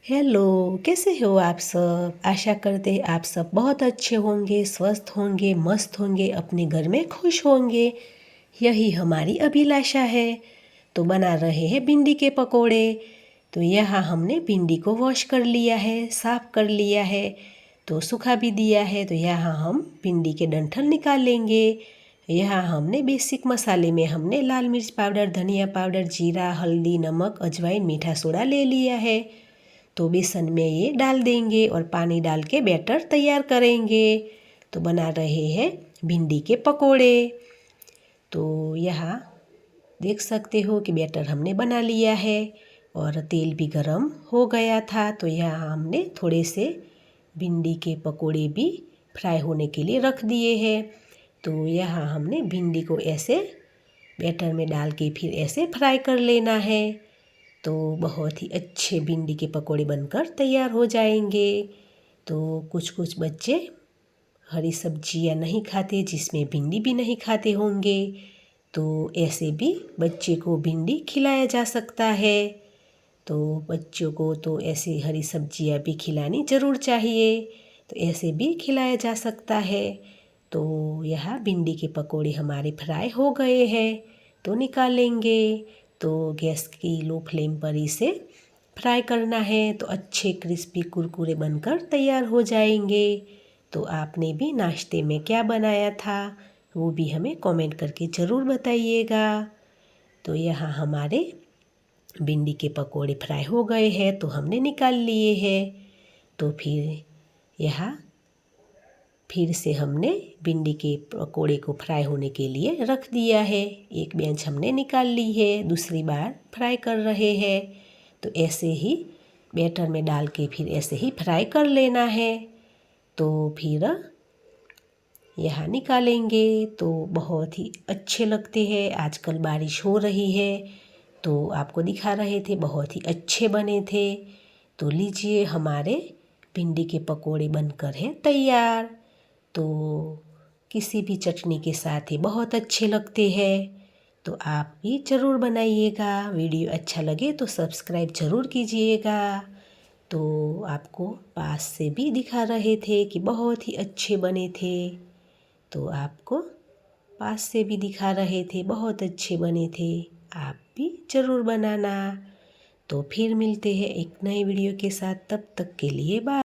Hello, कैसे हो आप सब? आशा करते हैं आप सब बहुत अच्छे होंगे, स्वस्थ होंगे, मस्त होंगे, अपने घर में खुश होंगे। यही हमारी अभिलाषा है। तो बना रहे हैं भिंडी के पकोड़े। तो यहाँ हमने भिंडी को वॉश कर लिया है, साफ़ कर लिया है, तो सूखा भी दिया है। तो यहाँ हम भिंडी के डंठल निकाल लेंगे। यहाँ हमने बेसिक मसाले में हमने लाल मिर्च पाउडर, धनिया पाउडर, जीरा, हल्दी, नमक, अजवाइन, मीठा सोडा ले लिया है। तो बेसन में ये डाल देंगे और पानी डाल के बैटर तैयार करेंगे। तो बना रहे हैं भिंडी के पकोड़े। तो यहाँ देख सकते हो कि बैटर हमने बना लिया है और तेल भी गरम हो गया था। तो यहाँ हमने थोड़े से भिंडी के पकोड़े भी फ्राई होने के लिए रख दिए हैं। तो यहाँ हमने भिंडी को ऐसे बैटर में डाल के फिर ऐसे फ्राई कर लेना है। तो बहुत ही अच्छे भिंडी के पकोड़े बनकर तैयार हो जाएंगे। तो कुछ कुछ बच्चे हरी सब्जियां नहीं खाते, जिसमें भिंडी भी नहीं खाते होंगे। तो ऐसे भी बच्चे को भिंडी खिलाया जा सकता है। तो बच्चों को तो ऐसे हरी सब्जियां भी खिलानी ज़रूर चाहिए। तो ऐसे भी खिलाया जा सकता है। तो यह भिंडी के पकोड़े हमारे फ्राई हो गए हैं, तो निकालेंगे। तो गैस की लो फ्लेम पर इसे फ्राई करना है, तो अच्छे क्रिस्पी कुरकुरे बनकर तैयार हो जाएंगे। तो आपने भी नाश्ते में क्या बनाया था वो भी हमें कमेंट करके ज़रूर बताइएगा। तो यहाँ हमारे भिंडी के पकोड़े फ्राई हो गए हैं, तो हमने निकाल लिए हैं। तो फिर से हमने भिंडी के पकोड़े को फ्राई होने के लिए रख दिया है। एक बेंच हमने निकाल ली है, दूसरी बार फ्राई कर रहे हैं। तो ऐसे ही बैटर में डाल के फिर ऐसे ही फ्राई कर लेना है। तो फिर यहाँ निकालेंगे। तो बहुत ही अच्छे लगते हैं। आजकल बारिश हो रही है, तो आपको दिखा रहे थे, बहुत ही अच्छे बने थे। तो लीजिए, हमारे भिंडी के पकोड़े बनकर हैं तैयार। तो किसी भी चटनी के साथ ही बहुत अच्छे लगते हैं। तो आप भी ज़रूर बनाइएगा। वीडियो अच्छा लगे तो सब्सक्राइब ज़रूर कीजिएगा। तो आपको पास से भी दिखा रहे थे कि बहुत ही अच्छे बने थे। तो आपको पास से भी दिखा रहे थे, बहुत अच्छे बने थे। आप भी ज़रूर बनाना। तो फिर मिलते हैं एक नए वीडियो के साथ। तब तक के लिए बाय।